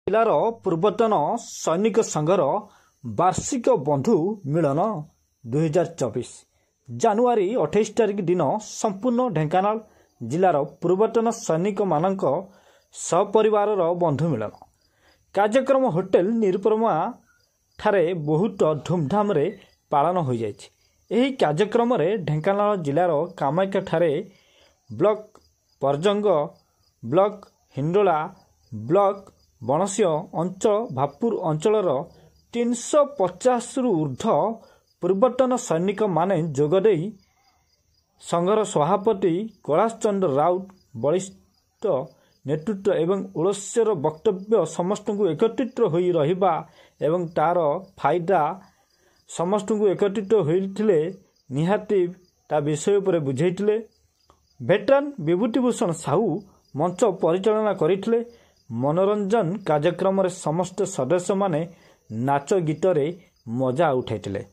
जिलार पूर्वतन सैनिक संघर वार्षिक बंधु मिलन 2024 जानुआरी 28 तारिख दिन संपूर्ण ढेंकानाल जिलार पूर्वतन सैनिक मानक सपरिवार बंधु मिलन कार्यक्रम होटेल निरुपमा ठारे बहुत धूमधाम रे पालन हो जायछि। एही कार्यक्रम रे ढेंकानाल जिलार कामाख्या ठारे block Parjang block Hindol block Bansia अंचल भापुर अंचलर 350 रु ऊर्ध्व पूर्वतन सैनिक माने जोगदे संघर सभापति कैलाश चंद्र राउत बलिष्ठ नेतृत्व एवं उड़स्यर वक्तव्य समस्त को एकत्रित होई रहिबा एवं तार फायदा समस्त को एकत्रित होइथिले निहाती ता विषय पर बुझाइथिले। भेटरान विभूतिभूषण साहू मंच परिचालना करिथिले। मनोरंजन कार्यक्रम रे समस्त सदस्य माने नाच गीत रे मजा उठाइथिले।